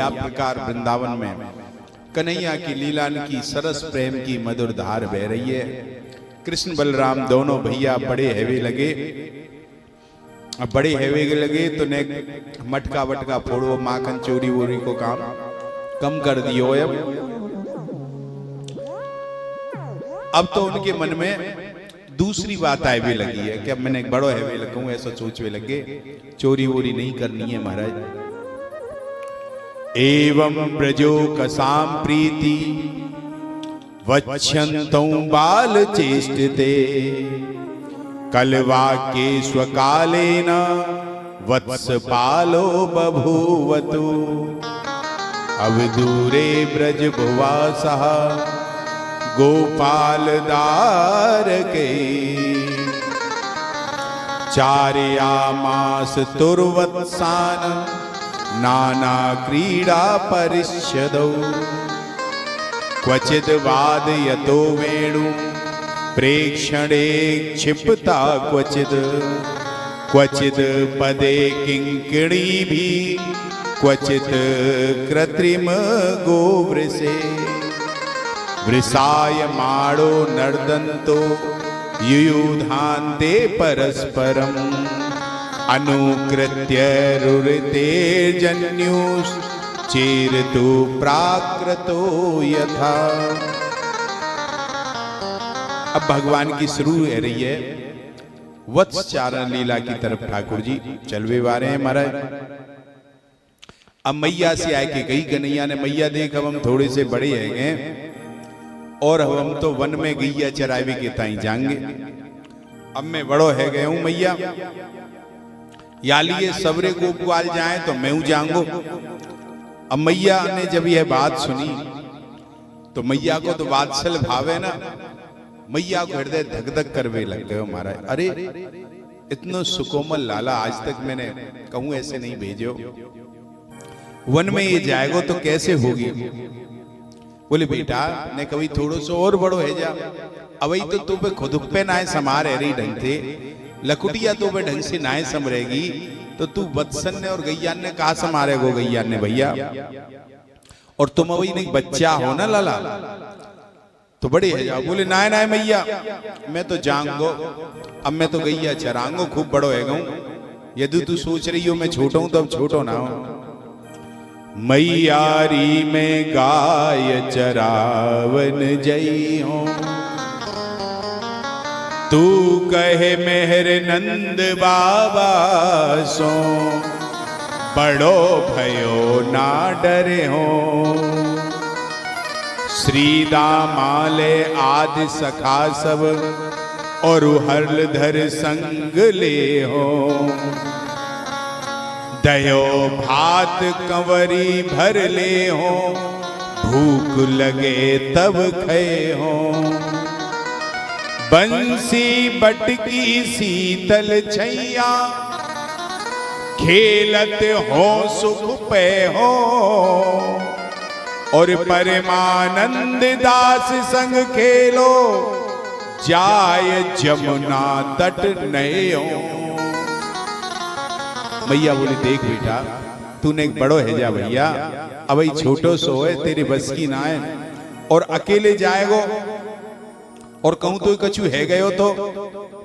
या प्रकार वृंदावन में कन्हैया की लीला की सरस प्रेम की मधुर धार बह रही है। कृष्ण बलराम दोनों भैया बड़े हैवे लगे। अब बड़े हैवे लगे तो ने मटका वटका फोड़ो, माखन चोरी वोरी को काम कम कर दियो। अब तो उनके मन में दूसरी बात आए भी लगी है कि अब मैंने एक बड़ो हैवे लगूं, ऐसा सोचवे लगे चोरी वोरी नहीं करनी है महाराज। एवं ब्रजो कसाम प्रीति वच्छन्तौ बाल चेष्टते कलवाक्ये स्वकालेन वत्सपालो बभूवतु अवदूरे ब्रज भुवासः गोपालदार के चार्यामास तुर्वत्सान नाना क्रीड़ा परिषदौ क्वचिद वादयतो वेणु प्रेक्षणे क्षिपता क्वचिद पदे किंकिणी भी क्वचित कृत्रिम गोवृषे वृषाय माणो नर्दन्तो युयुधान्ते परस्परम् अनुकृत्य रुरते जन्युश्चेरतु प्राकृतो यथा। अब भगवान की शुरू है रही है वत्सचारण लीला की तरफ। ठाकुर जी चलवे वारे हैं महाराज। अब मैया से आए कि गई कन्हैया ने, मैया देख अब हम थोड़े से बड़े है गए और हम तो वन में गैया चरावे के ताई जाएंगे। अब मैं बड़ो है गए हूं मैया, या लिए सबरे गोपाल जाए तो मैं हूं जाऊंगो। अब मैया ने जब यह बात सुनी तो मैया को तो वात्सल भाव है ना, मैया को हृदय धक धक करवे लग गए महाराज। अरे इतना सुकोमल लाला आज तक मैंने कहूं ऐसे नहीं भेजो, वन में ये जाएगो तो कैसे होगी। बोले बेटा ने कभी थोड़ो सो और बड़ो है जा, अवई तो तू पे खुद पे नाए समार है रही ढंग थे, लकुटिया तो पे ढंग से नाए समरेगी तो तू वत्सन ने और गैया ने कहा समारेगो गैया ने भैया। और तुम अवई नहीं बच्चा हो ना लाला तो बड़े है जाओ। बोले नाय नाय मैया मैं तो जाऊंगो, अब मैं तो गैया चरांगो, खूब बड़ो है गऊं। यदि तू सोच रही हो मैं छोटा हूं तो अब छोटो ना हो। मैयारी में गाय चरावन जई हो तू कहे मेहर नंद बाबा सो बड़ो भयो ना डरे हो। श्री दामाले आदि सखा सब और हरधर संग ले हो दयो भात कंवरी भर ले हो भूख लगे तब खे हो बंसी बटकी शीतल छैया खेलत हो सुख पे हो और परमानंद दास संग खेलो जाय जमुना तट नए हो। मैया बोली देख बेटा तूने एक बड़ो है जा भैया, अब छोटो सो है तेरी बस की ना है और अकेले जाएगो और कहूं तो कछु है गयो तो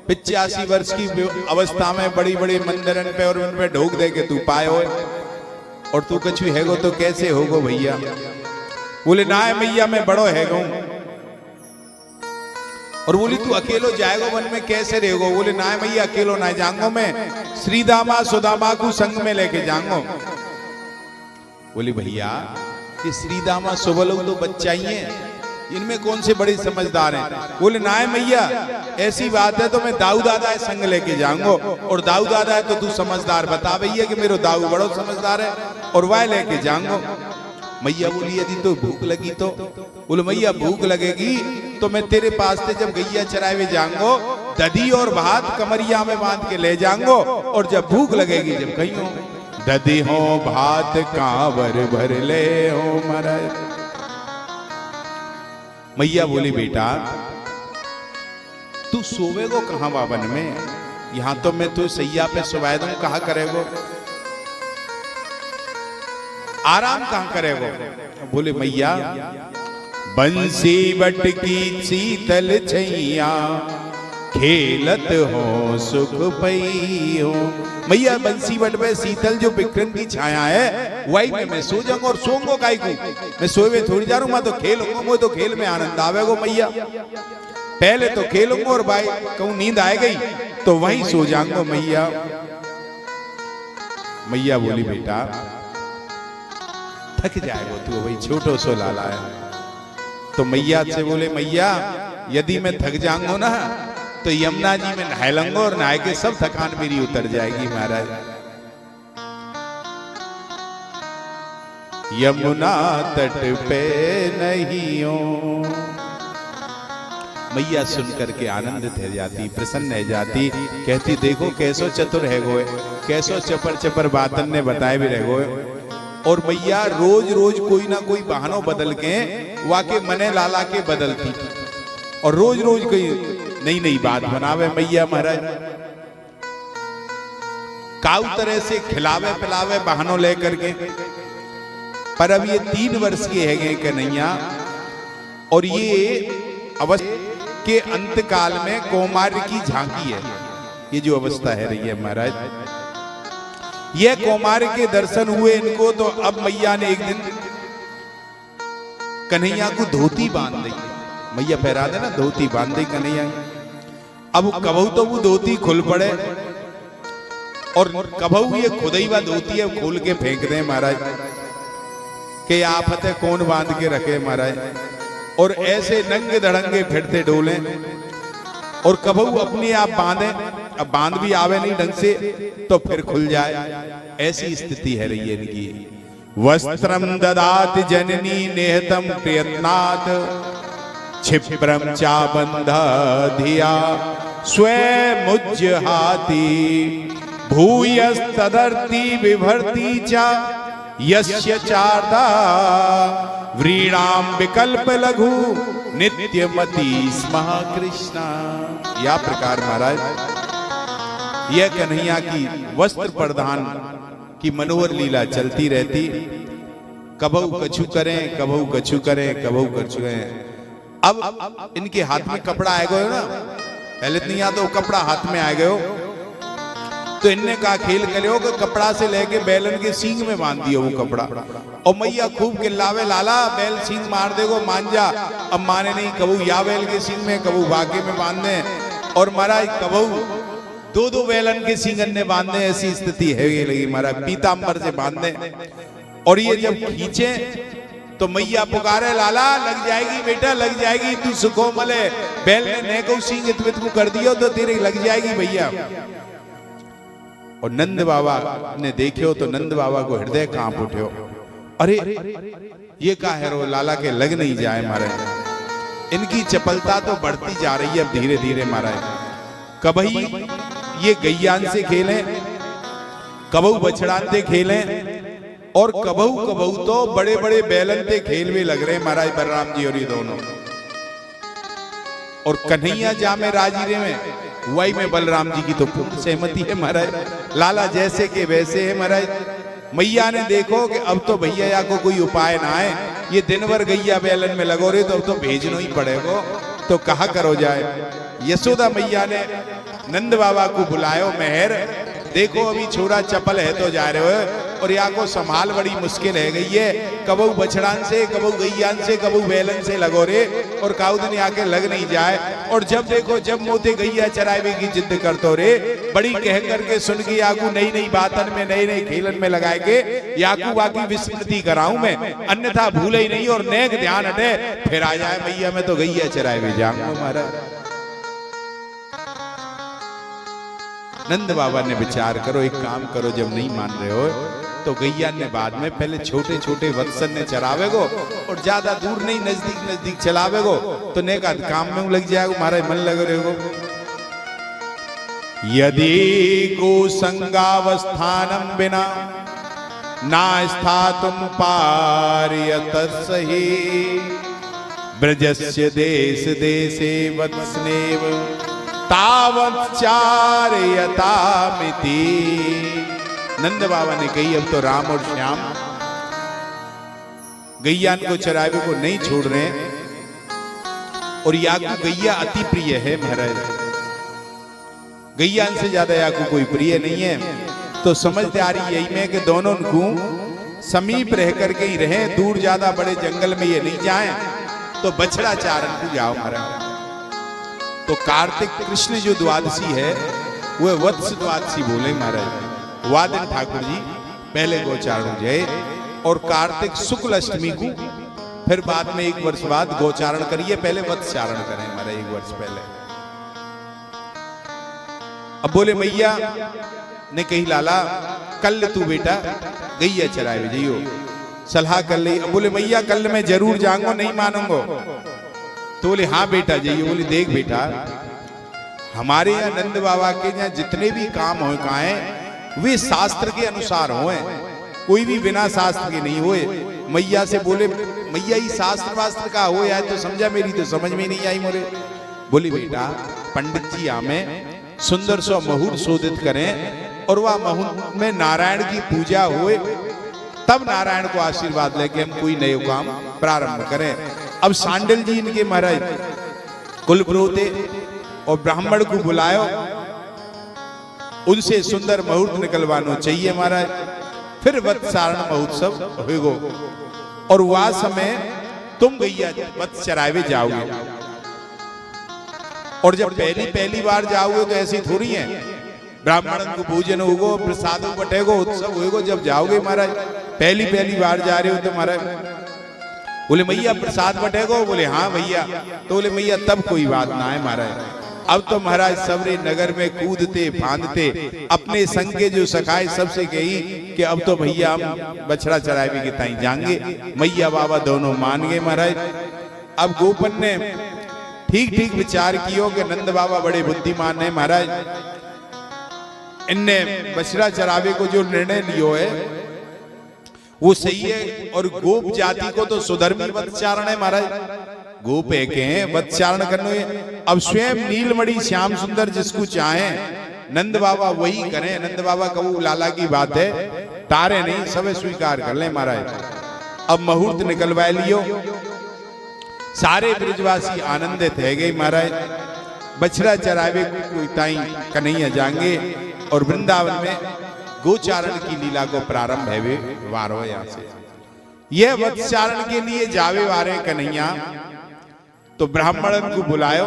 85 वर्ष की अवस्था में बड़ी बड़ी मंदिरन पे और उन पे ढोक दे के तू पाए हो और तू कछु हैगो तो कैसे होगो भैया। बोले ना है मैया मैं बड़ो है गऊं। और बोली तू अकेलो जाएगो वन में कैसे रहेगो। बोले ना है मैया अकेलो ना जाऊंगो, मैं श्रीदामा सुदामा को संग में लेके जाऊंगो। बोली भैया ये श्रीदामा सुबलो तो बच्चा ही है, इनमें कौन से बड़े समझदार हैं। बोले ना है मैया ऐसी बात है तो मैं दाऊ दादा संग लेके जाऊंगो और दाऊ दादा है तो तू समझदार बता भैया कि मेरा दाऊ बड़ो समझदार है और वह लेके जाऊंगो। मैया बोली यदि तो भूख लगी तो। बोले मैया भूख लगेगी तो मैं तेरे पास से जब गैया चरावे जाऊंगो दधी और भात कमरिया में बांध के ले जाऊंगो और जब भूख लगेगी जब कहीं हो दधी हो भात कांवर भर ले हो महाराज। मैया बोली बेटा तू सोवेगो कहां बावन में, यहां तो मैं तू सैया पे सुवाए दूं कहा करेगो। आराम कहां करेगो? बोले मैया बंसी बट की शीतल छैया खेलत हो सुख पई हो। मैया बंसी बट में शीतल जो विक्रम की छाया है वही में मैं सो जाऊंगा और सोऊंगा काई को? मैं सोए थोड़ी जा रहा हूं, मैं तो खेलूंगा, मुझे तो खेल में आनंद आवेगो मैया। पहले तो खेलूंगा और भाई कहूं नींद आ गई तो वहीं सो जाऊंगा मैया। मैया बोली बेटा थक जाएगा तू, वही छोटो सो लाला है। तो मैया से बोले मैया यदि मैं थक जाऊंगा ना तो यमुना जी में नहा लूंगा और नहाए के सब थकान मेरी उतर जाएगी महाराज। यमुना तट पे नहीं हो। मैया सुन करके आनंदित हो जाती, प्रसन्न हो जाती, कहती देखो कैसो चतुर है गोए, कैसो चपर चपर बातन ने बताए भी रह गोए। और मैया रोज रोज कोई ना कोई बहानों बदल के वाके मने लाला के बदलती और रोज रोज कोई नई नई बात बनावे मैया महाराज। काउ तरह से खिलावे पिलावे बहानों लेकर के। पर अब ये 3 वर्ष के है गए कन्हैया और ये अवस्था के अंत काल में कौमार्य की झांकी है। ये जो अवस्था है रही है महाराज, यह कौमार्य के दर्शन हुए इनको तो अब मैया ने एक दिन कन्हैया को धोती बांध दी। मैया पहरा देना धोती बांध दी कन्हैया। अब कबहू तो वो धोती खुल पड़े और कबहू ये खुदाई वा धोती है खोल के फेंक दे महाराज के आफत है कौन बांध के रखे महाराज। और ऐसे नंगे धड़ंगे फिरते डोले और कबहू अपने आप बांधे, अब बांध भी आवे नहीं ढंग से तो फिर खुल जाए। ऐसी स्थिति है रही है इनकी। वस्त्रम ददाति जननी नेहतम प्रयत्नात् क्षिप्रम चाबंध धिया स्वयं मुज्जहाति भूयस्तदर्ति विभर्ति चा यस्य चार्दा व्रीणाम विकल्प लघु नित्यमति स्मः कृष्णा। या प्रकार महाराज यह कन्हैया की वस्त्र प्रदान की मनोहर लीला चलती रहती। कबहू कछु करें, कबहू कछु करें, कबहू कछु करें। अब इनके हाथ में कपड़ा आ गयो ना, पहले तो नहीं आता वो कपड़ा हाथ में आ गयो तो इनने कहा खेल करो कि कपड़ा से लेके बैलन के सींग में बांध दियो वो कपड़ा। और मैया खूब गिल्लावे लाला बैल सींग मार देगो मान जा। अब माने नहीं, कबू या बैल के सींग में कबू बागे में बांधने और महाराज कबू 2-2 बैलन के सींगन ने बांधने। ऐसी स्थिति है ये लगी महाराज, पीताम्बर से बांधने। और ये जब खींचे तो मैया पुकारे लाला लग जाएगी बेटा लग जाएगी, तू सुखो मले। बैल ने नेको सींग इतवित को कर दियो तो तेरे लग जाएगी भैया। और नंद बाबा ने देखियो तो नंद बाबा को हृदय कांप उठ्यो। अरे ये का है रो लाला के लग नहीं जाए महाराज। इनकी चपलता तो बढ़ती जा रही है अब धीरे धीरे महाराज। कभी ये गैयान से खेलें, कबहू बछड़ान से खेलें और कबहू कबहू तो बड़े बड़े बैलन से खेल में लग रहे महाराज बलराम जी और ये दोनों। और कन्हैया जा में राजीरे में वही में बलराम जी की तो पूर्ण सहमति है महाराज। लाला जैसे के वैसे है महाराज। मैया ने देखो कि अब तो भैया को कोई उपाय ना है, ये दिन भर गैया बैलन में लगो रहे तो अब तो भेजना ही पड़ेगा, तो कहा करो जाए। यशोदा मैया ने नंद बाबा को बुलायो मेहर, देखो अभी छोरा चपल है तो जा रहे हो और यहाँ को संभाल बड़ी मुश्किल है गई है। कबू बछड़ान से कबू गैयान से कबू बैलन से लगो रे और काउ दिन आके लग नहीं जाए। और जब देखो जब मोते गैया चरावे की जिद करतो रे बड़ी कह करके सुन के याकू नई नई बातन में नई नई खेलन में लगाए के याकू बाकी विस्मृति कराऊं मैं, अन्यथा भूले ही नहीं और नेक ध्यान हटे फिर आ जाए मैया मैं तो गैया चरावे जाऊंगा महाराज। नंद बाबा ने विचार करो एक काम करो, जब नहीं मान रहे हो तो गैया ने बाद में पहले छोटे छोटे वत्सन ने चरावे गो और ज्यादा दूर नहीं नजदीक नजदीक चलावे गो तो नेक काम में लग जाएगा महाराज मन लगे रहेगो। यदि को संगावस्थानम बिना ना स्थातुम पार्यत सही ब्रजस्य देश देशे वत्सनेव तावत्चार्यतामिति। नंद बाबा ने कही अब तो राम और श्याम गैया को चरावे को नहीं छोड़ रहे हैं। और याकू गैया अति प्रिय है महाराज, गैया से ज्यादा याकू कोई प्रिय नहीं है। तो समझदारी यही में कि दोनों को समीप रह करके ही रहे, दूर ज्यादा बड़े जंगल में ये नहीं जाएं, तो बछड़ा चारण को जाओ महाराज। तो कार्तिक कृष्ण जो द्वादशी है वह वत्स द्वादशी बोले महाराज। वादन ठाकुर जी पहले गोचारण जय और कार्तिक शुक्ल अष्टमी को, फिर बाद में 1 वर्ष बाद गोचारण करिए, पहले वत्स्यारण करें महाराज 1 वर्ष पहले। अब बोले मैया ने कही लाला कल तू बेटा गैया चराए जाइयो, सलाह कर ली। अब बोले मैया कल मैं जरूर जाऊंगा, नहीं मानूंगा। तो बोले हाँ बेटा जाइए। बोले देख बेटा हमारे यहाँ नंद बाबा के यहाँ जितने भी काम हो काए वे शास्त्र के अनुसार होए, कोई भी बिना शास्त्र के नहीं होए। मैया से बोले मैया ही शास्त्र वास्त्र का हो या तो समझा, मेरी तो समझ में नहीं आई मोरे। बोली बेटा पंडित जी हमें सुंदर सो मुहूर्त शोधित करें और वह मुहूर्त में नारायण की पूजा हुए, तब नारायण को आशीर्वाद लेके हम कोई नए काम प्रारंभ करें। अब सांडल जी इनके महाराज कुलपुरोहिते और ब्राह्मण को बुलायो, उनसे सुंदर मुहूर्त निकलवाना चाहिए महाराज, फिर वत्सारण महोत्सव होगो और वह समय तुम गैया वत्स चरावे जाओगे। और जब पहली बार जाओगे तो ऐसी थोड़ी है, ब्राह्मण को भोजन होगो, प्रसाद बटेगो, उत्सव होगो। जब जाओगे महाराज पहली बार जा रहे हो तो महाराज बोले मैया प्रसाद बटेगो। बोले हाँ भैया। तो बोले मैया तब कोई बात ना है महाराज, अब तो महाराज सबरे नगर में कूदते फांदते अपने संग के जो सखाए सबसे कही कि अब तो भैया हम बछड़ा चरावे के ताई जाएंगे। मैया बाबा दोनों मान गए महाराज। अब गोपन ने ठीक विचार कियो कि नंद बाबा बड़े बुद्धिमान है महाराज, इनने बछड़ा चरावे को जो निर्णय लियो है वो सही है। और गोप जाति को तो सुधर्मी वत्स्यारण है महाराज, गोप एक हैं वत्स्यारण करने। अब स्वयं नीलमणि श्याम सुंदर जिसको चाहे नंद बाबा वही करें। नंद बाबा का वो लाला की बात है, तारे नहीं सब स्वीकार कर ले महाराज। अब मुहूर्त निकलवा लियो, सारे ब्रजवासी आनंदित है गए महाराज। बछड़ा चरावे को ताई कन्हैया जाएंगे और वृंदावन में गोचारण की लीला को प्रारंभ है वे वारो। यहाँ से यह वत्स्यारण के लिए जावे वारे कन्हैया। तो ब्राह्मण को बुलायो,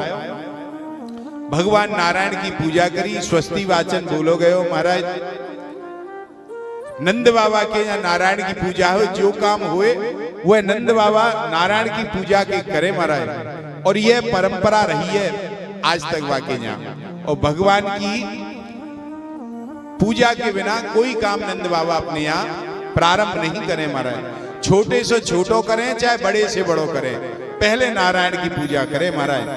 भगवान नारायण की पूजा करी, स्वस्ति वाचन बोलो गयो महाराज। नंद बाबा के यहाँ नारायण की पूजा हो, जो काम हुए वह नंद बाबा नारायण की पूजा के करे महाराज। और यह परंपरा रही है आज तक वाके यहाँ। और भगवान की पूजा के बिना कोई काम नंद बाबा अपने यहाँ प्रारंभ नहीं करें महाराज। छोटे से छोटो करें चाहे बड़े से बड़ो करें, पहले नारायण की पूजा करें महाराज।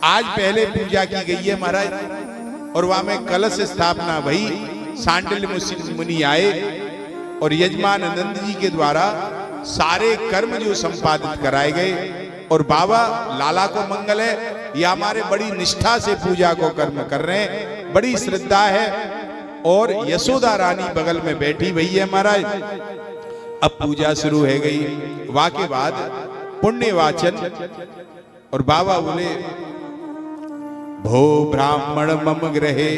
आज पहले पूजा की गई है महाराज और वहां में कलश स्थापना भई। सांडल मुनि आए और यजमान नंद जी के द्वारा सारे कर्म जो संपादित कराए गए। और बाबा लाला को मंगल है, या हमारे बड़ी निष्ठा से पूजा को कर्म कर रहे हैं, बड़ी श्रद्धा है। और यशोदा रानी बगल में बैठी भई है महाराज। अब पूजा शुरू है गई, वहां के बाद पुण्य वाचन। और बाबा बोले भो ब्राह्मण मम ग्रहे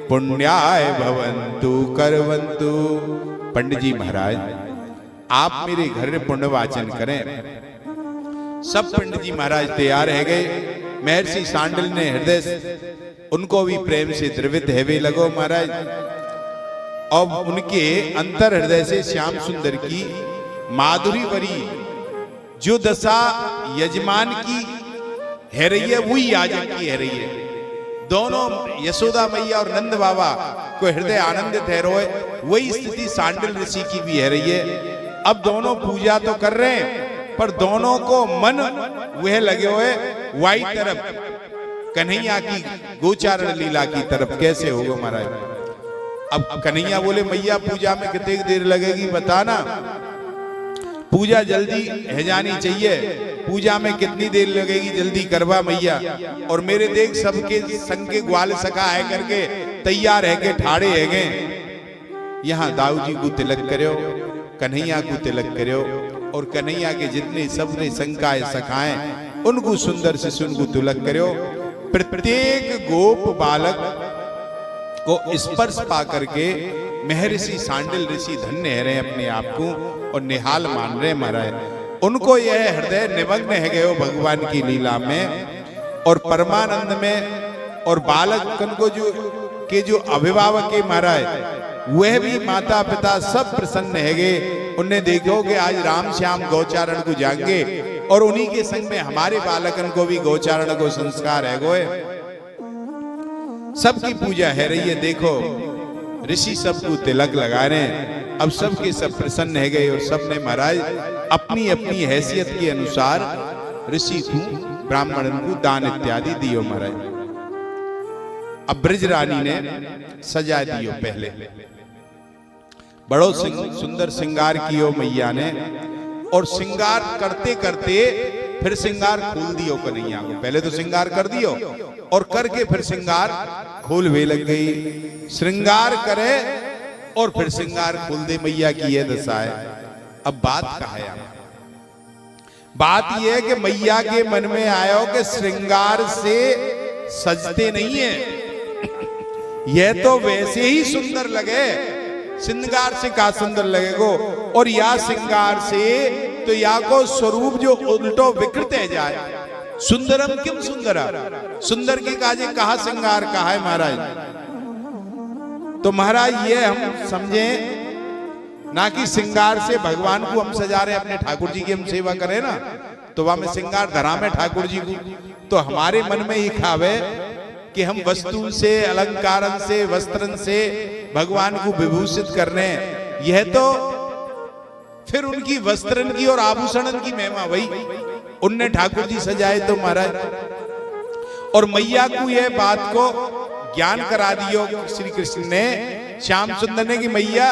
पुण्याय भवन्तु करवन्तु। पंडित जी महाराज आप मेरे घर में पुण्य वाचन करें। सब पंडित जी महाराज तैयार है गए। महर्षि सांडल ने हृदय उनको भी प्रेम से द्रवित हेवे लगो महाराज। अब उनके अंतर हृदय से श्याम सुंदर की माधुरी वरी जो दशा यजमान की है रही है वही याजक की है रही है। दोनों यशोदा मैया और नंद बाबा को हृदय आनंदित है रोए, वही स्थिति सांडल ऋषि की भी है रही है। अब दोनों पूजा तो कर रहे हैं पर दोनों को मन वह लगे हुए वाई तरफ कन्हैया की गोचारण लीला की तरफ। कैसे होगा महाराज? अब कन्हैया बोले मैया पूजा में कितनी देर लगेगी बताना, पूजा जल्दी है जानी चाहिए, पूजा में कितनी देर लगेगी जल्दी करवा मैया। और मेरे देख सबके संग के ग्वाल सखा है करके तैयार है के ठाड़े है गए। यहाँ दाऊ जी को तिलक करो, कन्हैया को तिलक करो, और कन्हैया के जितने सबने संकाय सखाएं उनको सुंदर से सुनको तिलक करो। प्रत्येक गोप बालक को स्पर्श पा करके महर्षि सांडिल ऋषि धन्य है रहे अपने आप को और निहाल मान रहे महाराज। उनको यह हृदय निमग्न है गए भगवान की लीला में और परमानंद में। और बालकन को जो अभिभावक है महाराज वह भी माता पिता सब प्रसन्न है गए। उन्हें देखो कि आज राम श्याम गौचारण को जाएंगे और उन्हीं के संग में हमारे बालकन को भी गौचारण को संस्कार है गोए। सबकी पूजा है रही है। देखो ऋषि सबको तिलक लगा रहे हैं। अब सबके सब प्रसन्न है गए और सबने महाराज अपनी अपनी हैसियत के अनुसार ऋषि को ब्राह्मणन को दान इत्यादि दियो महाराज। अब ब्रज रानी ने सजा दियो। पहले बड़ो सुंदर श्रृंगार कियो मैया ने और श्रृंगार करते करते फिर श्रृंगार खोल दियो कन्हैया को। पहले तो श्रृंगार कर दियो और करके फिर श्रृंगार खोल वे लग गई। श्रृंगार करे और फिर श्रृंगार खोल दे मैया की यह दशा है। अब बात कहा है, बात यह है कि मैया के मन में आया हो कि श्रृंगार से सजते नहीं है, यह तो वैसे ही सुंदर लगे। श्रृंगार से का सुंदर लगेगो और या श्रृंगार से तो या को स्वरूप जो उल्टो विकृत है जाए। सुंदरम किम सुंदरा, सुंदर के काजे कहा श्रृंगार कहा है महाराज। तो महाराज ये हम समझे ना कि श्रृंगार से भगवान को हम सजा रहे अपने ठाकुर जी की हम सेवा करें ना तो वहां में श्रृंगार धरा में ठाकुर जी को। तो हमारे मन में ही खावे कि हम वस्तु से अलंकारन से वस्त्रन से भगवान को विभूषित करने, यह तो फिर उनकी वस्त्रन की और आभूषणन की महिमा वही उनने ठाकुर जी सजाए तो महाराज। और मैया को यह बात को ज्ञान करा दियो श्री कृष्ण ने, श्याम सुंदर ने कि मैया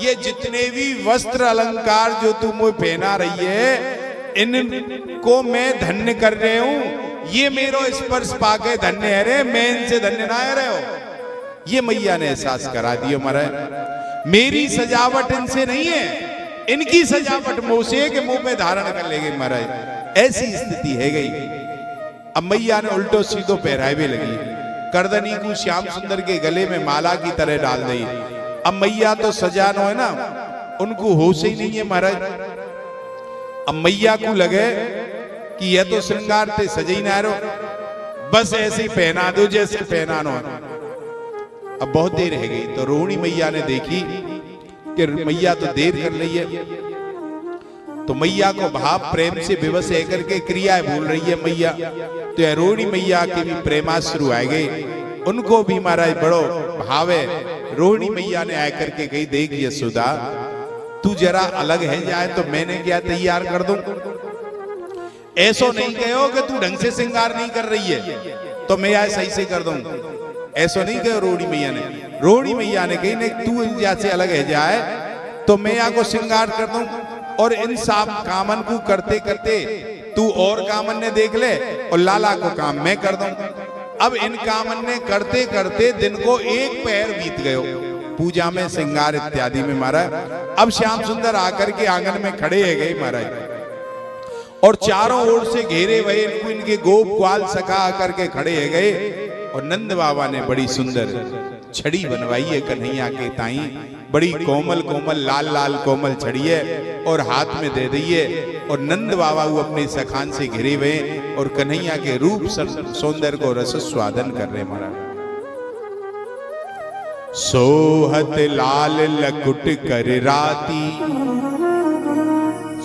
ये जितने भी वस्त्र अलंकार जो तुम मुझे पहना रही है इनको मैं धन्य कर रहे हूं। ये मेरो स्पर्श पाके धन्य है रे, मैं इनसे धन्य ना है रहे हो। ये मैया ने एहसास करा दियो महाराज। मेरी सजावट इनसे नहीं है, इनकी सजावट मुंह से के मुंह में धारण कर लेंगे महाराज। ऐसी स्थिति है गई। अब मैया ने उल्टो सीधो पहरावे लगी। करदनी को श्याम सुंदर के गले में माला की तरह डाल दी। अब मैया तो सजानो है ना, उनको होश ही नहीं है महाराज। अब मैया को लगे कि यह तो श्रृंगार थे सजई ना रो, बस ऐसे ही पहना दो जैसे पहनानो। अब बहुत देर रह गई तो रोहिणी मैया ने देखी कि मैया तो देर कर रही है, तो मैया को भाव प्रेम से विवश है करके क्रियाएं भूल रही है मैया। तो रोहिणी मैया के भी प्रेमाश्रु आ गए, उनको भी महाराज बड़ो भाव है। रोहिणी मैया ने आकर के कही देख यशोदा तू जरा अलग है जाए तो मैंने क्या तैयार कर दूं। ऐसो नहीं कहो कि तू ढंग से श्रृंगार नहीं कर रही है तो मैं सही से कर दूं, ऐसो नहीं कहो रोहिणी मैया ने। रोहिणी मैया ने कही नहीं तू जैसे अलग है जाए तो मैं यहाँ को श्रृंगार कर दूं और इन सब कामन को करते करते तू और कामन ने देख ले और लाला को काम मैं कर दूं। अब इन कामन ने करते करते दिन को एक पहर बीत गयो पूजा में श्रृंगार इत्यादि में महाराज। अब श्याम सुंदर आकर के आंगन में खड़े है गए महाराज और चारों ओर से घेरे हुए इनको इनके गोप ग्वाल सखा आकर के खड़े है गए। और नंद बाबा ने बड़ी सुंदर छड़ी बनवाई है कन्हैया के ताई, बड़ी कोमल कोमल लाल लाल कोमल छड़ी है और हाथ में दे दी है। और नंद बाबा वो अपने सखान से घिरे हुए और कन्हैया के रूप सौंदर्य को रस स्वादन कर रहे महाराज। सोहत लाल लकुट कर राती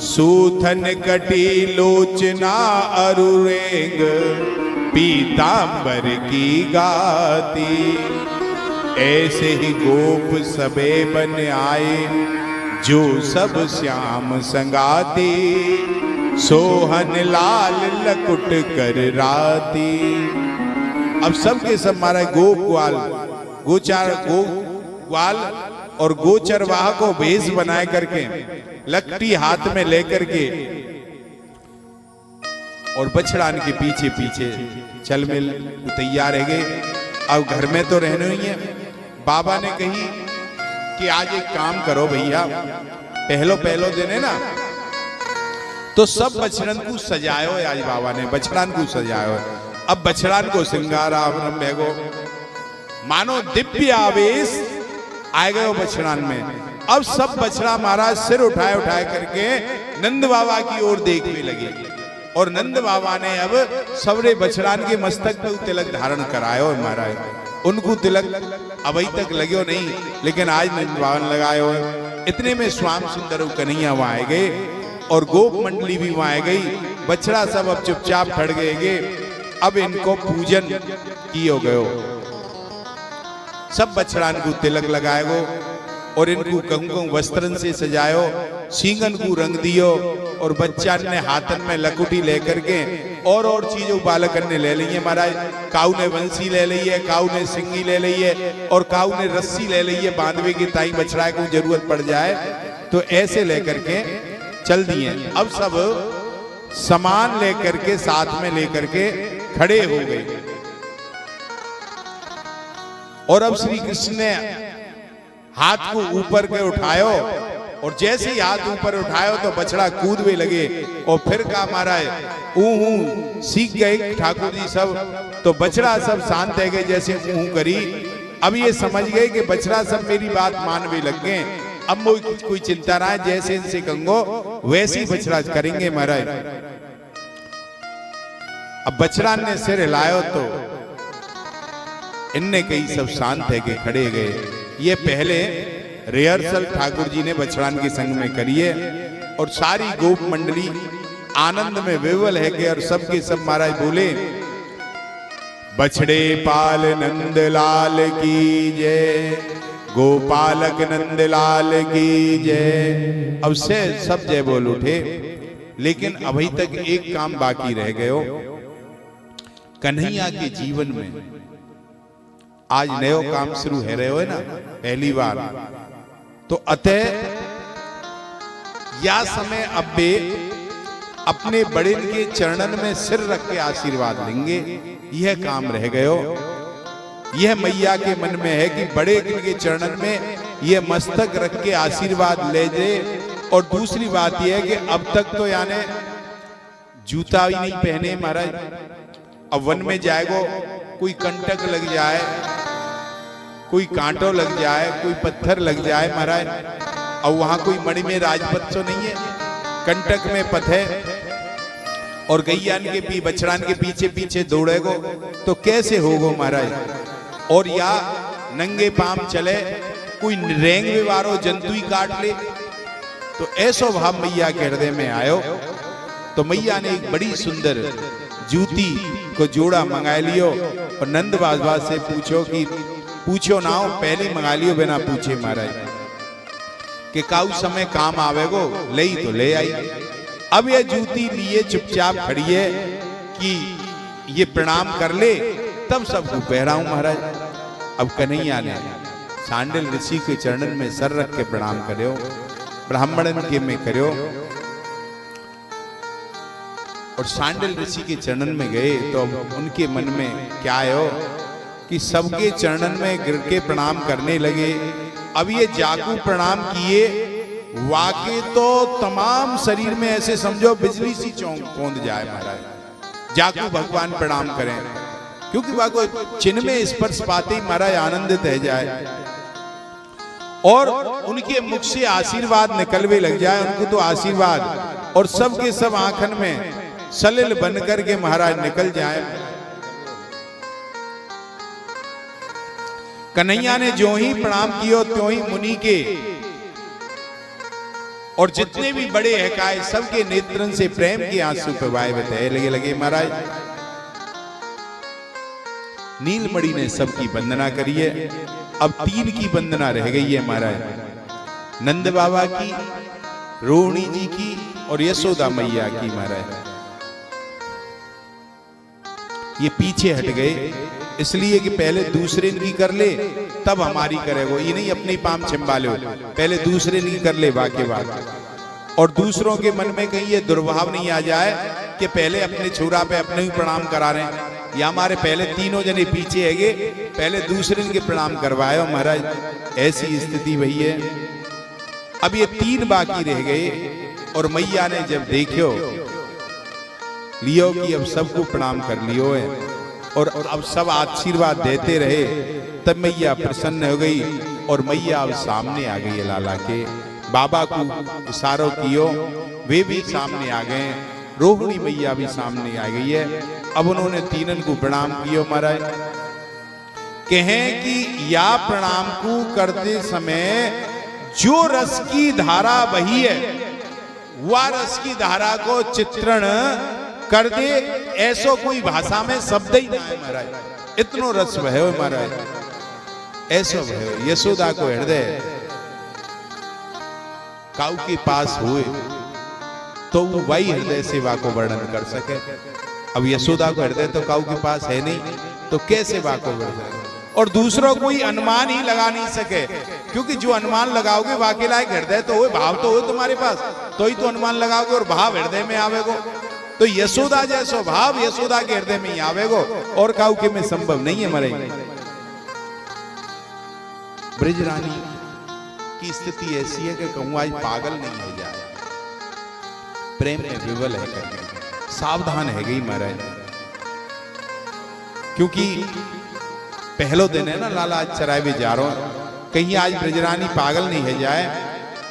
सूथन कटी लोचना अरुरेंग पीतांबर की गाती। ऐसे ही गोप सबे बन आए जो सब श्याम संगाती सोहन लाल लकुट कर राती। अब सबके सब मारा गोप ग्वाल गोचार गो ग्वाल और गोचरवाह को भेष बनाए करके लकड़ी हाथ में लेकर के और बछड़ान के पीछे पीछे चल मिल तैयार है गए। अब घर में तो रहने ही है। बाबा ने कही कि आज एक काम करो भैया, पहलो दिन है ना तो सब बछड़न को सजायो आज बाबा ने, बछड़ान को सजायो। अब बछड़ान को श्रृंगार आभरण भेगो, मानो दिव्य आवेश आ गए बछड़ान में। अब सब बछड़ा महाराज सिर उठाए उठाए करके नंद बाबा की ओर देखने लगे, और नंद बाबा ने अब सबरे बछड़ान के मस्तक पे तिलक धारण करायो महाराज। उनको तिलक अभी तक लगे नहीं, लेकिन आज नंद बाबा ने लगायो। इतने में श्याम सुंदर कन्हैया वहां आए गए, और गोप मंडली भी वहां आ गई। बछड़ा सब अब चुपचाप ठड़ गए। अब इनको पूजन कियो गयो, सब बछड़ान को तिलक लगाए गो, और इनको कुमकुम वस्त्रन से सजायो, सींगन को रंग दियो, और बच्चा ने हाथन में लकुटी लेकर के और चीजों बालकन ने ले ली है महाराज। काऊ ने बंसी ले ली है, काऊ ने सिंगी ले ली है, और काऊ ने रस्सी ले ली है बांधवे की, ताई बछड़ा को जरूरत पड़ जाए तो ऐसे लेकर के चल दिए। अब सब सामान लेकर के साथ में लेकर के खड़े हो गए, और अब श्री कृष्ण ने हाथ को ऊपर के उठायो, और जैसे ही हाथ ऊपर उठायो तो बछड़ा कूदवे लगे, और फिर का मारा है सीख गए ठाकुर जी सब। तो बछड़ा सब शांत है गए, जैसे करी। अब ये समझ गए कि बछड़ा सब मेरी बात मानवे लग गए, अब कोई चिंता ना है, जैसे इनसे कंगो वैसे ही बछड़ा करेंगे महाराज। अब बछड़ा ने सिर हिलायो तो इनने कई सब शांत है के खड़े गए। ये पहले रिहर्सल ठाकुर जी ने बछड़ान के संग में करिए, और सारी गोप मंडली आनंद में विवल है के, और सबके सब महाराज बोले बछड़े पाल नंद लाल की जय, गोपालक नंद लाल की जय। अब से सब जय बोल उठे, लेकिन अभी तक एक काम बाकी रह गयो। कन्हैया के जीवन में आज नयो काम शुरू है रहे हो ना पहली बार, तो अतः या समय अब बे अपने बड़े के चरणन में सिर रख के आशीर्वाद लेंगे, यह काम रह गयो। यह मैया के मन में है कि बड़े के चरणन में यह मस्तक रख के आशीर्वाद ले जाए। और दूसरी बात यह है कि अब तक तो यानी जूता भी नहीं पहने महाराज। अब वन में जाएगो, कोई कंटक लग जाए, कोई कांटो लग जाए, कोई पत्थर लग जाए महाराज, और वहां कोई मणि में राजपथ तो नहीं है, कंटक में पथ है, और गैयान के बछड़ान के पीछे पीछे दौड़ेगो तो कैसे होगो महाराज। और या नंगे पाम चले, कोई रेंग वारो जंतु ही काट ले, तो ऐसो भाव मैया के हृदय में आयो। तो मैया ने एक बड़ी सुंदर जूती को जोड़ा मंगा लियो, और नंद बाबा से पूछो ना हो, पहले मंगा लियो बिना पूछे महाराज कि काऊ समय काम आवेगो, ले तो ले आई। अब ये जूती लिए चुपचाप खड़ी है कि ये प्रणाम कर ले, तब सबको पहराऊं महाराज। अब कन्हैया ने सांडिल ऋषि के चरणन में सर रख के प्रणाम करो, ब्राह्मणन के में करो, और सांडिल ऋषि के चरणन में गए तो उनके मन में क्या आयो कि सबके चरणन में गिर के प्रणाम करने लगे। अब ये जाकू प्रणाम किए, वाके तो तमाम शरीर में ऐसे समझो बिजली सी कौंध जाए महाराज। जाकू भगवान प्रणाम करें, क्योंकि वाको चिन्ह में स्पर्श पाते ही महाराज आनंदित रह जाए, और उनके मुख से आशीर्वाद निकलवे लग जाए। उनको तो आशीर्वाद, और सबके सब आंखन में सलिल बनकर के महाराज निकल जाए। कन्हैया ने जो ही प्रणाम कियो त्यों ही मुनि के और जितने भी बड़े हकाए सबके नेत्रन से प्रेम के आंसू प्रवाह बहे लगे महाराज। नीलमणि ने सबकी वंदना करी है। अब 3 की वंदना रह गई है महाराज, नंद बाबा की, रोहिणी जी की और यशोदा मैया की महाराज। ये पीछे हट गए इसलिए कि पहले दूसरे की कर ले तब हमारी करेगो, ये नहीं अपनी पाम छिंबा लो, पहले दूसरे की कर ले वाके बाद। और दूसरों के मन में कहीं ये दुर्भाव नहीं आ जाए कि पहले अपने छोरा पे अपने ही प्रणाम करा रहे हैं, या हमारे पहले तीनों जने पीछे हैगे पहले दूसरे के प्रणाम करवाए महाराज। ऐसी स्थिति वही है। अब ये 3 बाकी रह गए और मैया ने जब देखियो लियो कि अब सबको प्रणाम कर लियो है और अब सब आशीर्वाद देते रहे, तब मैया प्रसन्न हो गई और मैया अब सामने आ गई है लाला के। बाबा को इशारों कियो, वे भी सामने आ गए, रोहिणी मैया भी सामने आ गई है। अब उन्होंने तीनन को प्रणाम कियो महाराज। कहें कि या प्रणाम को करते समय जो रस की धारा बही है, वह रस की धारा को चित्रण कर दे, ऐसो कोई भाषा में शब्द ही ना है महाराज। इतनो रस भयो महाराज, ऐसो भयो। यशोदा को हृदय काऊ के पास हुए तो वो वही हृदय सेवा को वर्णन कर सके। अब यशोदा को हृदय तो काऊ के पास है नहीं, तो कैसे सेवा को वर्णन, और दूसरों कोई अनुमान ही लगा नहीं सके, क्योंकि जो अनुमान लगाओगे वाके लायक हृदय तो हो, भाव तो हो तुम्हारे पास, तो ही तो अनुमान लगाओगे और भाव हृदय में आवेगो। तो यशोदा जैसो भाव यशोदा के हृदय में ही आवेगो, और काऊ के में संभव नहीं है मरे। ब्रजरानी की स्थिति ऐसी है कि कहूं आज पागल नहीं है जाए, प्रेम में विवल है करके सावधान है गई महाराज। क्योंकि पहलो दिन है ना, लाला आज चरावे जा रहा हूं, कहीं आज ब्रजरानी पागल नहीं है जाए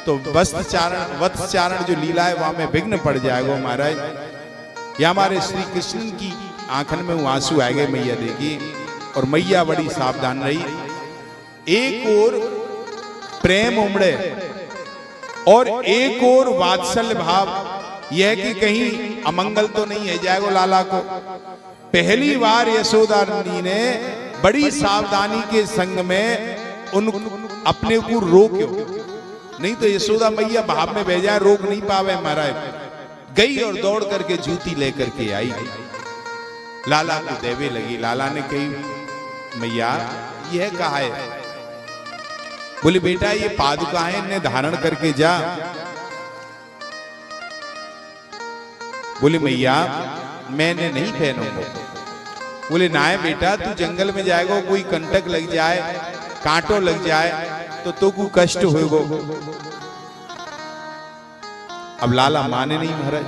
तो वत्सचारण जो लीला है वहां में विघ्न पड़ जाएगा महाराज। या हमारे श्री कृष्ण की आंखन में वो आंसू आ गए मैया देखी, और मैया बड़ी सावधान रही। एक और प्रेम उमड़े और एक और वात्सल्य भाव, यह कि कहीं अमंगल तो नहीं है जाएगो लाला को। पहली बार यशोदा रानी ने बड़ी सावधानी के संग में उन अपने को रोक्यो, नहीं तो यशोदा मैया भाव में बह जाए, रोक नहीं पावे महाराज। गई और दौड़ करके जूती लेकर के आई, लाला को देवे लगी। लाला ने कही मैया यह कहा है? बोले बेटा ये पादुका है, इन्हें धारण करके जा। बोले मैया मैंने नहीं पहनूंगा। बोले ना है बेटा, तू जंगल में जाएगा, कोई कंटक लग जाए, कांटो लग जाए तो तुमको कष्ट होगा। अब लाला माने नहीं महाराज।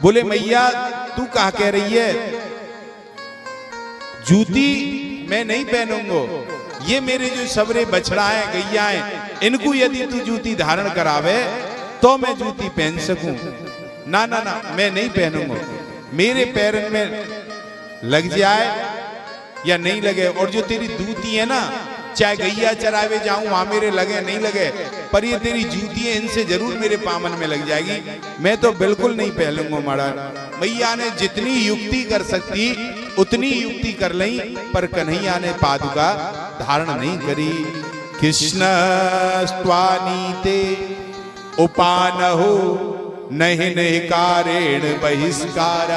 बोले मैया तू कहा कह रही है, जूती मैं नहीं पहनूंगा, ये मेरे जो सबरे बछड़ा है गैया है, इनको यदि तू जूती धारण करावे तो मैं जूती पहन सकूं। ना ना ना मैं नहीं पहनूंगा, मेरे पैर में लग जाए या नहीं लगे, और जो तेरी जूती है ना, चाहे गैया चरावे जाऊं वहां मेरे लगे नहीं लगे, पर ये तेरी जूती है इनसे जरूर मेरे पामन में लग जाएगी, मैं तो बिल्कुल नहीं पहनूंगा महाराज। मैया ने जितनी युक्ति कर सकती उतनी युक्ति कर ली, पर कन्हैया ने पादुका धारण नहीं करी। कृष्ण स्वानीते उपानहो नहीं नहीं कारेण बहिष्कार,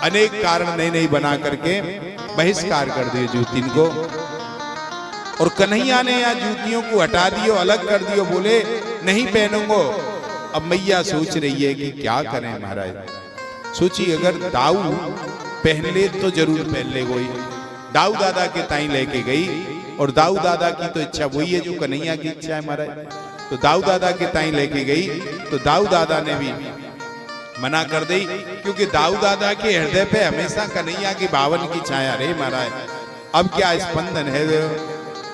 अनेक कारण नहीं बना करके बहिष्कार कर दिए जूतिन को। और कन्हैया ने यहाँ जूतियों को हटा दियो, अलग कर दियो, बोले नहीं पहनूंगो। अब मैया सोच रही है कि क्या करें महाराज। सोची अगर दाऊ पहन ले तो जरूर पहन ले कोई। दाऊ दादा के ताई लेके गई, और दाऊ दादा की तो इच्छा वही है जो कन्हैया की इच्छा है महाराज। तो दाऊ दादा के ताई लेके गई, तो दाऊ दादा ने भी मना कर दी, क्योंकि दाऊ दादा के हृदय पे हमेशा कन्हैया की भावन की छाया रही महाराज। अब क्या स्पंदन है,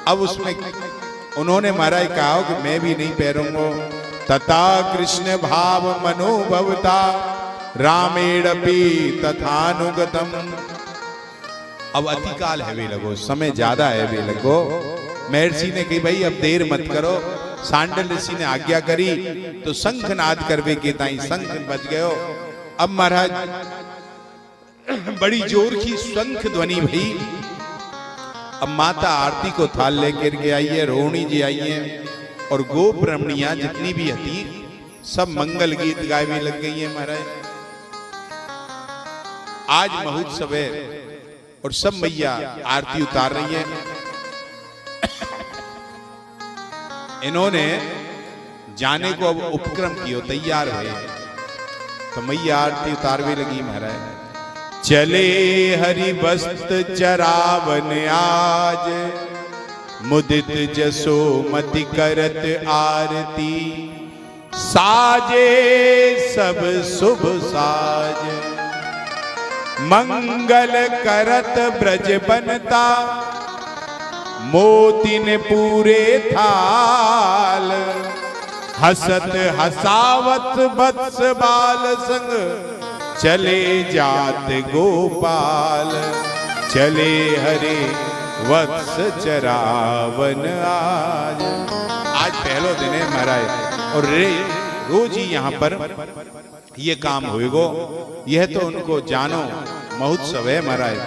अब उसमें उन्होंने महाराज कहा कि मैं भी नहीं पहनूंगा। तथा कृष्ण भाव मनोभवता रामेणपि तथानुगतम। अब अतिकाल है वे लगो, समय ज्यादा है वे लगो। महर्षि ने कही भाई अब देर मत करो। सांडल ऋषि ने आज्ञा करी तो शंखनाद करवे के ताई शंख बज गयो। अब महाराज बड़ी जोर की शंख ध्वनि भई। अब माता आरती को थाल लेकर के आई है, रोहिणी जी आई है, और गोप रमणियां जितनी भी हती सब मंगल गीत गावे लग गई है महाराज। आज महोत्सव है और सब मैया आरती उतार रही है। इन्होंने जाने को अब उपक्रम किया, तैयार हुए, तो मैया आरती उतारवे लगी महाराज। चले हरि बस्त चरावन आज, मुदित जसो मति करत आरती। साजे सब शुभ साज, मंगल करत ब्रज बनता, मोतिन पूरे थाल, हसत हसावत वत्स बाल संग, चले जात गोपाल, चले हरे वत्स चरावन आज। आज पहलो दिन है महाराज, और रोज ही यहाँ पर ये काम होएगो। यह तो उनको जानो महोत्सव है महाराज,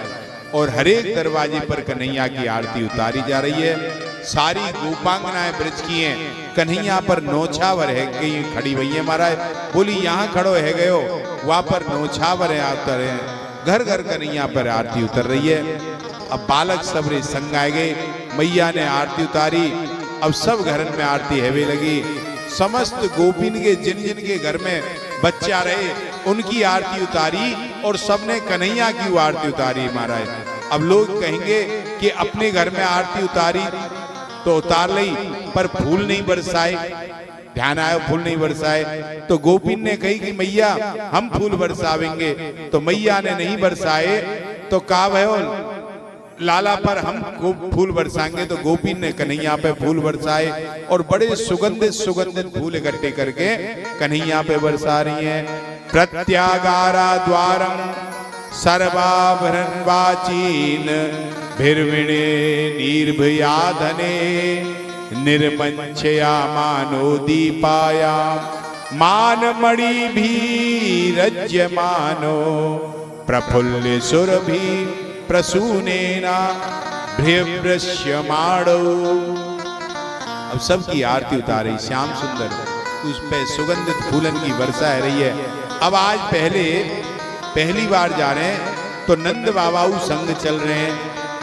और हर एक दरवाजे पर कन्हैया की आरती उतारी जा रही है। सारी गोपांगनाएं ब्रज की हैं, कन्हैया पर नौछावर है गई खड़ी हुई है महाराज। बोली यहाँ खड़ो है गयो, वहां पर नौछावर है आतर है, घर घर कन्हैया पर आरती उतर रही है। अब बालक सब रे संग आए गए, मैया ने आरती उतारी। अब सब घरन में आरती हेवे लगी। समस्त गोपिन के जिन जिन के घर में बच्चा रहे उनकी आरती उतारी, और सबने कन्हैया की आरती उतारी महाराज। अब लोग कहेंगे कि अपने घर में आरती उतारी तो उतार ली, पर फूल नहीं बरसाए। ध्यान आयो, फूल नहीं बरसाए। तो गोपिन ने कही कि मैया हम फूल बरसावेंगे, तो मैया ने नहीं बरसाए। तो कहा भयो लाला पर हम फूल बरसाएंगे, तो गोपिन ने कन्हैया पे फूल बरसाए, और बड़े सुगंधित सुगंधित फूल इकट्ठे करके कन्हैया पे बरसा रही हैं। प्रत्यागारा द्वारम सर्वाभरण वाचीन, भिर्विणे निर्भयाधने, निर्मंचया मानो दीपाया, मानमणि भी रज्य मानो, प्रफुल्ल सुरभि प्रसूनेना भृवृष्यमाणो। अब सबकी आरती उतारी, श्याम सुंदर उस पे सुगंधित फूलन की वर्षा है रही है। अब आज पहली बार जा रहे हैं, तो नंद बाबाऊ संग चल रहे हैं,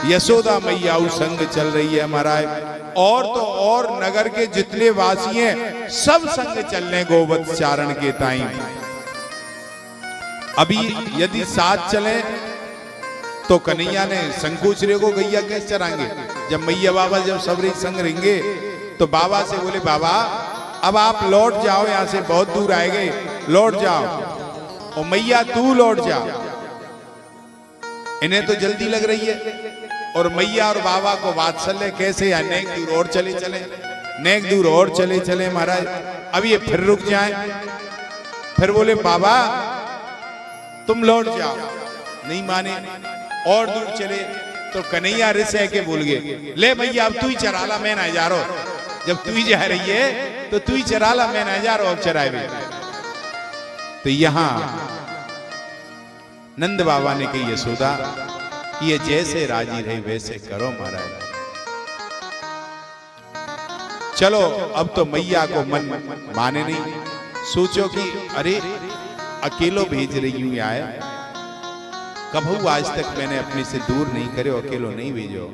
यशोदा मैयाऊ संग चल रही है महाराज, और तो और नगर के जितने वासी हैं सब संग चल रहे गोवत्स चारण के ताई। अभी यदि साथ चले तो कन्हैया ने संकोच रे को गैया कैसे चराएंगे। जब मैया बाबा जब सबरी संग रहेंगे, तो बाबा से बोले बाबा अब आप लौट जाओ, यहाँ से बहुत दूर आए गए, लौट जाओ। और मैया तू लौट जा, इन्हें तो जल्दी लग रही है। और मैया और बाबा को वात्सल्य कैसे, या नेक दूर और चले चले, नेक दूर और चले चले महाराज। अब ये फिर रुक जाए, फिर बोले बाबा तुम लौट जाओ, नहीं माने, और दूर चले। तो कन्हैया रिस के बोल गए, ले भैया अब तू ही चरा ला, मैं ना जा रहा हूं। जब तू ही जा रही है तो तू ही चरा ला, मैं ना जा रहा हूं, अब चराए भी। तो यहां नंद बाबा ने कही यशोदा ये जैसे राजी रहे वैसे करो महाराज। चलो अब तो मैया को मन माने नहीं, सोचो कि अरे अकेलो भेज रही हूं आए, कभू आज तक मैंने अपने से दूर नहीं करे, अकेलो नहीं भेजो।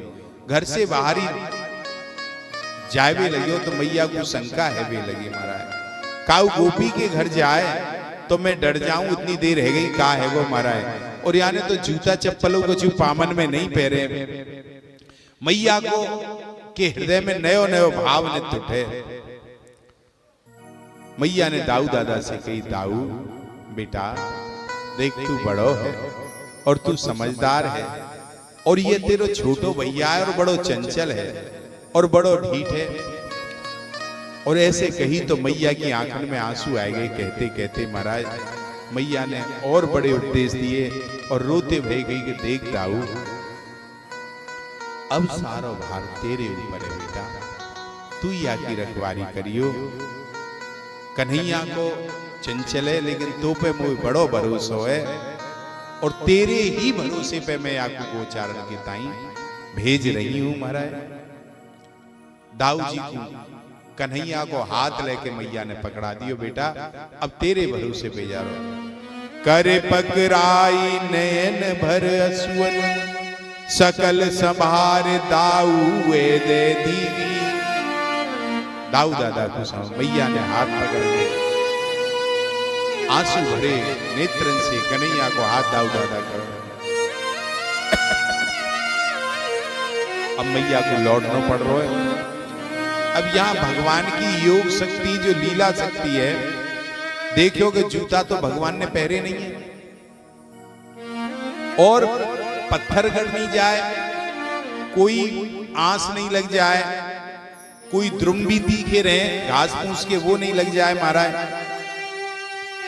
घर से बाहर ही जाए भी लगी तो मैया को शंका है भी लगी महाराज। काऊ गोपी के घर जाए तो मैं डर जाऊं, इतनी देर रह गई का है वो महाराज। और यानी तो जूता चप्पलों को जो पामन में नहीं पहरे, मैया को के हृदय में नयो नयो भाव नित्य उठे। मैया ने दाऊ दादा से कही, दाऊ बेटा देख तू बड़ो है और तू समझदार है, और ये तेरो छोटो भैया है और बड़ो चंचल है और बड़ो ढीठ है। और ऐसे कही तो मैया की आंखों में आंसू आ गए। कहते कहते महाराज मैया ने और बड़े उपदेश दिए और रोते भय गई कि देख दाऊ अब सारो भार तेरे ऊपर है बेटा, तू या की रखवारी करियो। कन्हैया को चंचल है लेकिन तो पे मुझे बड़ो भरोसा है, और तेरे ही भरोसे पे मैं आपको गोचारण के ताई भेज रही हूं महाराज। दाऊ जी को कन्हैया को हाथ लेके मैया ने पकड़ा दियो, बेटा अब तेरे भरोसे पे जा रहा हूं। करे पकड़ाई नयन भर असुवन, सकल संभार दाऊ दे दीदी। दाऊ दादा को समझ मैया ने हाथ पकड़ के आंसू भरे नेत्रन से कन्हैया को हाथ दाऊ दादा करो। अब मैया को लौटना पड़ रहा है। अब यहाँ भगवान की योग शक्ति जो लीला शक्ति है देखियो कि जूता तो भगवान ने पहरे नहीं है, और पत्थर गड़ नहीं जाए, कोई आंस नहीं लग जाए, कोई द्रुम भी तीखे रहे घास फूस के वो नहीं लग जाए महाराज।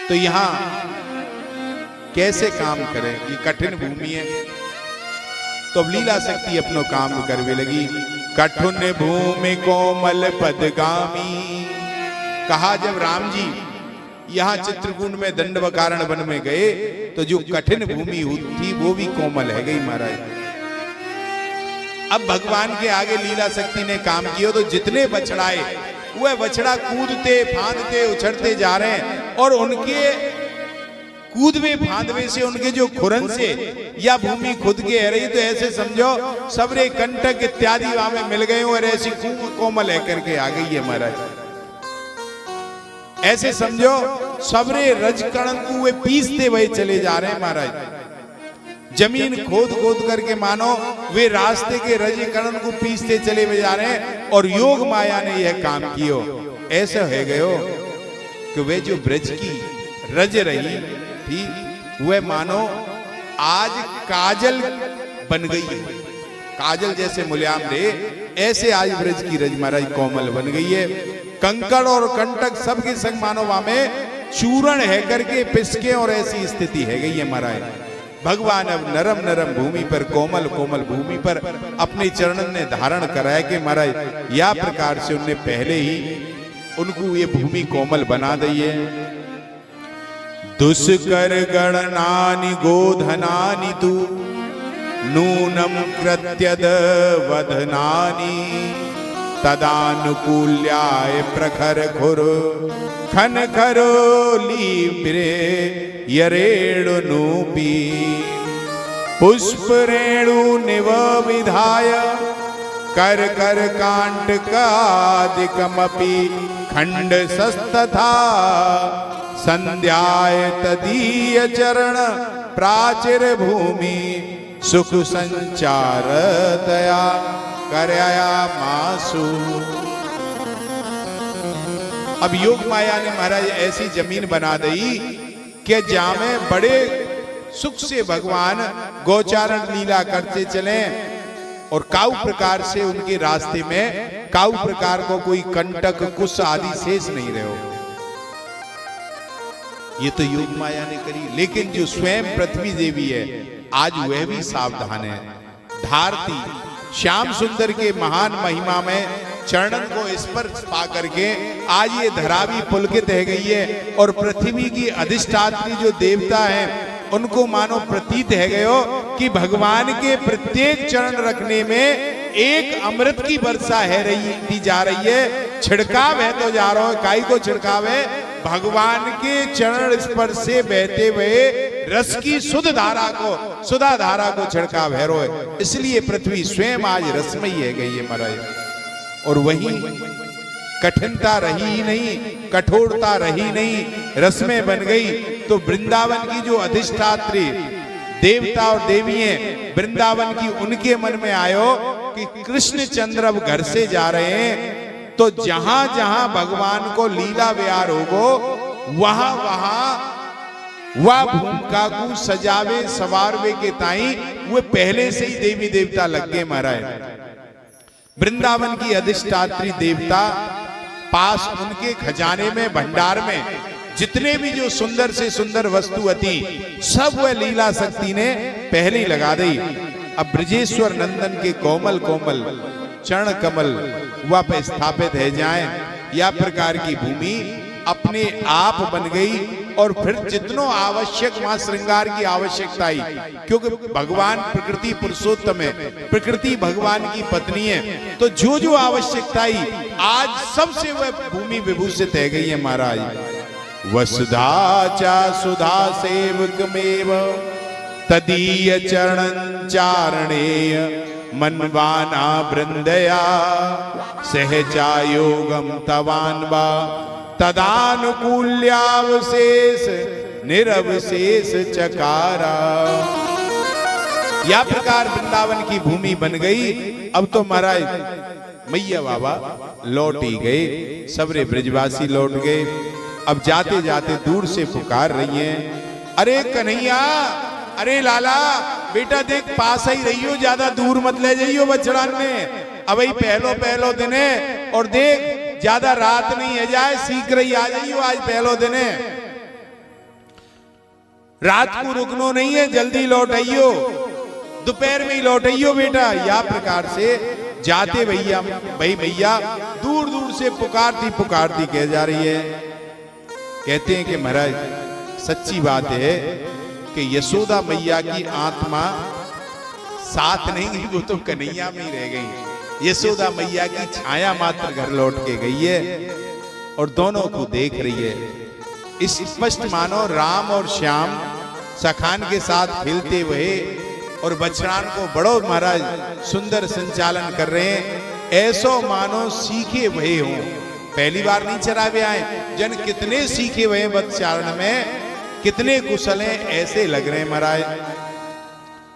तो यहां कैसे काम करें, ये कठिन भूमि है। तो अब लीला शक्ति अपनो काम करवे लगी। कठिन भूमि कोमल पदगामी, कहा जब राम जी यहां चित्रकूट में दंडवकारण वन में गए तो जो कठिन भूमि थी वो भी कोमल है गई महाराज। अब भगवान के आगे लीला शक्ति ने काम किया तो जितने बछड़ाए वह बछड़ा कूदते फांदते उछड़ते जा रहे हैं, और उनके कूदवे फांदवे से उनके जो खुरन से या भूमि खुद के है रही, तो ऐसे समझो सबरे कंटक इत्यादि वहां में मिल गए और ऐसी कोमल है करके आ गई है महाराज। ऐसे समझो सबरे रजकणन को वे पीसते हुए चले जा रहे हैं महाराज। जमीन खोद खोद करके मानो वे रास्ते के रजकणन को पीसते चले हुए जा रहे हैं, और योग माया ने यह काम कियो। ऐसा है गयो कि वे जो ब्रज की रज रही थी वह मानो आज काजल बन गई है। काजल जैसे मुलायम रे, ऐसे आज ब्रज की रज महाराज कोमल बन गई है। कंकड़ और कंटक सबके संग मानो वहां में चूरण है करके पिसके, और ऐसी स्थिति है गई है महाराज। भगवान अब नरम नरम भूमि पर, कोमल कोमल भूमि पर अपने चरणन ने धारण कराया कि महाराज या प्रकार से उनने पहले ही उनको ये भूमि कोमल बना दी है। दुष्कर गणनानि गोधनानि तु नूनम कृत्यद वधनानि, तदानुकूल्याय प्रखर खुर खन खरोली प्रे यरेणुनूपी, पुष्प रेणु निव विधाय कर कर कांटकादिकमपि खंड सस्तथा, संध्याय तदीय चरण प्राचीर भूमि सुख संचार दया करया मासु। अब योग माया ने महाराज ऐसी जमीन बना दी कि जामे बड़े सुख से भगवान गोचारण लीला करते चले, और काउ प्रकार से उनके रास्ते में काउ प्रकार को कोई कंटक कुश आदि शेष नहीं रहे हो। ये तो योग माया ने करी, लेकिन जो स्वयं पृथ्वी देवी है आज वह भी सावधान है। धारती श्याम सुंदर के महान महिमा में चरणन को स्पर्श पा करके आज ये धरा भी पुलकित है गई है, और पृथ्वी की अधिष्ठात्री जो देवता हैं उनको मानो प्रतीत है गयो कि भगवान के प्रत्येक चरण रखने में एक अमृत की वर्षा है रही दी जा रही है। छिड़काव है तो जा रहा है, काई को छिड़काव है, भगवान के चरण स्पर्श से बहते हुए रस की सुधा धारा को छिड़काव है रो है। इसलिए पृथ्वी स्वयं आज रसमयी है गई है महाराज। और वही कठिनता रही ही नहीं, कठोरता रही नहीं, रसमें बन गई। तो वृंदावन की जो अधिष्ठात्री देवता और देवी हैं, वृंदावन की उनके मन में आयो कि कृष्ण चंद्र अब घर से जा रहे हैं, तो जहां जहां भगवान को लीला विहार होगो वहां वहां वह भूमिका को सजावे सवारवे के ताई वो पहले से ही देवी देवता लग गए महाराज। वृंदावन की अधिष्ठात्री देवता पास उनके खजाने में भंडार में जितने भी जो सुंदर से सुंदर वस्तु थी सब वह लीला शक्ति ने पहले ही लगा दी। अब ब्रजेश्वर नंदन के कोमल कोमल चरण कमल वह पे स्थापित है जाए, या प्रकार की भूमि अपने आप बन गई। और फिर जितनो आवश्यक वहां श्रृंगार की आवश्यकता आई, क्योंकि भगवान प्रकृति पुरुषोत्तम है, प्रकृति भगवान की पत्नी है, तो जो जो आवश्यकता आई आज सबसे वह भूमि विभूषित है गई है महाराज। वसुधा चा सुधा सेवकमेव तदीय चरण चारणेय मनवाना वृंदया सहजा योगम तवान्वा तदानुकूल्यावशेष निरवशेष चकारा। या प्रकार वृंदावन की भूमि बन गई। अब तो महाराज मैया बाबा लौट ही गए, सबरे ब्रजवासी लौट गए। अब जाते जाते दूर से पुकार रही है, अरे कन्हैया, अरे लाला, बेटा देख पास ही रहियो, ज्यादा दूर मत ले जाइयो बछड़ान में, अब ही पहलो पहलो दिन है, और देख ज्यादा रात नहीं है जाए, शीघ्र ही आ जाइयो, आज पहलो दिन है, रात को रुकनो नहीं है, जल्दी लौट आइयो, दोपहर में ही लौट आइयो बेटा। या प्रकार से जाते भैया भैया दूर दूर से पुकारती कह जा रही है। कहते हैं कि महाराज सच्ची बात है कि यशोदा मैया की आत्मा साथ नहीं गई, वो तो कन्हैया में ही रह गई। यशोदा मैया की छाया मात्र घर लौट के गई है और दोनों को देख रही है। इस स्पष्ट मानो राम और श्याम सखान के साथ खेलते हुए और बछड़ान को बड़ो महाराज सुंदर संचालन कर रहे हैं, ऐसो मानो सीखे हुए हों, पहली बार नहीं चरावे आए, जन कितने सीखे हुए बच्चारण में, कितने कुशल हैं, ऐसे लग रहे हैं महाराज।